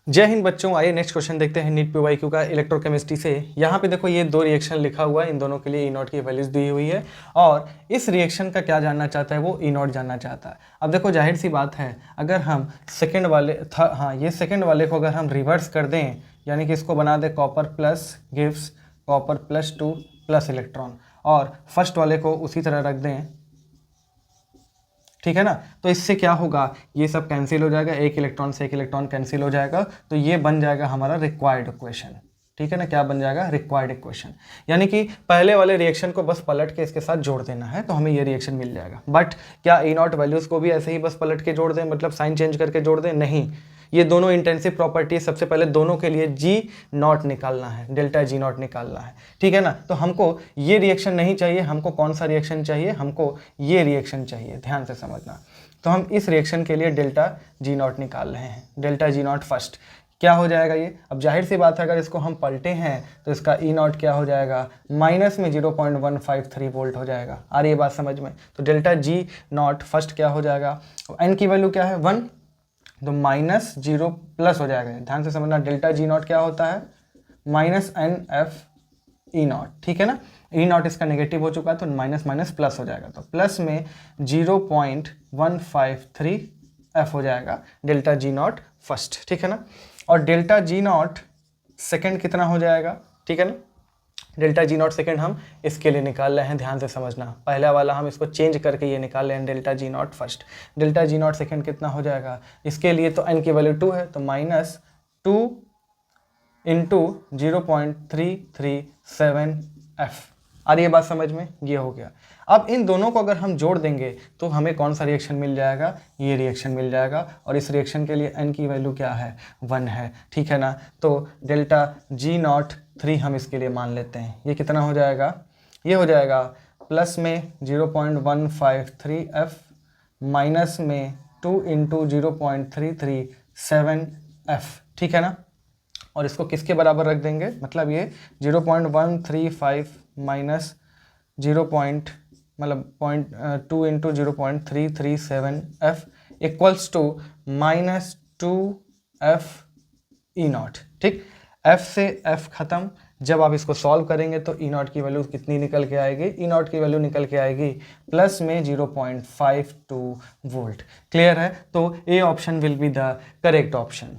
जय हिंद बच्चों, आइए नेक्स्ट क्वेश्चन देखते हैं नीट पीवाईक्यू का इलेक्ट्रोकेमिस्ट्री से। यहाँ पे देखो ये दो रिएक्शन लिखा हुआ है, इन दोनों के लिए ई नॉट की वैल्यूज दी हुई है और इस रिएक्शन का क्या जानना चाहता है, वो ई नॉट जानना चाहता है। अब देखो जाहिर सी बात है, अगर हम सेकंड वाले ये सेकंड वाले को अगर हम रिवर्स कर दें, यानी कि इसको बना दें copper plus gives copper plus 2 plus electron, और फर्स्ट वाले को उसी तरह रख दें, ठीक है ना, तो इससे क्या होगा, ये सब कैंसिल हो जाएगा, एक इलेक्ट्रॉन से एक इलेक्ट्रॉन कैंसिल हो जाएगा, तो ये बन जाएगा हमारा रिक्वायर्ड इक्वेशन। ठीक है ना, क्या बन जाएगा, रिक्वायर्ड इक्वेशन। यानी कि पहले वाले रिएक्शन को बस पलट के इसके साथ जोड़ देना है तो हमें ये रिएक्शन मिल जाएगा। बट क्या ई नॉट वैल्यूज को भी ऐसे ही बस पलट के जोड़ दें, मतलब साइन चेंज करके जोड़ दें? नहीं, ये दोनों इंटेंसिव प्रॉपर्टी, सबसे पहले दोनों के लिए जी नॉट निकालना है, डेल्टा जी नॉट निकालना है। ठीक है ना, तो हमको ये रिएक्शन नहीं चाहिए, हमको कौन सा रिएक्शन चाहिए, हमको ये रिएक्शन चाहिए, ध्यान से समझना। तो हम इस रिएक्शन के लिए डेल्टा जी नॉट निकाल रहे हैं, डेल्टा जी नॉट फर्स्ट। क्या हो जाएगा ये, अब जाहिर सी बात है अगर इसको हम पलटे हैं तो इसका ई नॉट क्या हो जाएगा, माइनस में 0.153 वोल्ट हो जाएगा। आ रही है बात समझ में? तो डेल्टा जी नॉट फर्स्ट क्या हो जाएगा, एन की वैल्यू क्या है 1, तो माइनस 0 प्लस हो जाएगा। ध्यान से समझना, डेल्टा जी नॉट क्या होता है, minus N F E naught. ठीक है ना, ई नॉट इसका नेगेटिव हो चुका है तो माइनस माइनस प्लस हो जाएगा, तो प्लस में 0.153 एफ हो जाएगा डेल्टा जी नॉट फर्स्ट। ठीक है ना, और डेल्टा जी नॉट सेकेंड कितना हो जाएगा, ठीक है ना, डेल्टा जी नॉट सेकेंड हम इसके लिए निकाल रहे हैं, ध्यान से समझना। पहला वाला हम इसको चेंज करके ये निकाल रहे हैं, delta G not first. Delta G not second कितना हो जाएगा, इसके लिए तो एन की वैल्यू 2 है, तो माइनस 2 इंटू 0.337 एफ। आ रही है बात समझ में? ये हो गया। अब इन दोनों को अगर हम जोड़ देंगे तो हमें कौन सा रिएक्शन मिल जाएगा, ये रिएक्शन मिल जाएगा, और इस रिएक्शन के लिए एन की वैल्यू क्या है, 1 है। ठीक है ना, तो डेल्टा जी नॉट 3 हम इसके लिए मान लेते हैं। ये कितना हो जाएगा, ये हो जाएगा प्लस में 0.153 एफ माइनस में 2 इंटू 0.337 एफ। ठीक है ना, और इसको किसके बराबर रख देंगे, मतलब ये 0.135 minus 2 into 0.337 F equals to minus 2 F E naught. ठीक, एफ से एफ खत्म, जब आप इसको सॉल्व करेंगे तो ई नॉट की वैल्यू कितनी निकल के आएगी, ई नॉट की वैल्यू निकल के आएगी प्लस में 0.52 वोल्ट। क्लियर है, तो A option will be the correct option.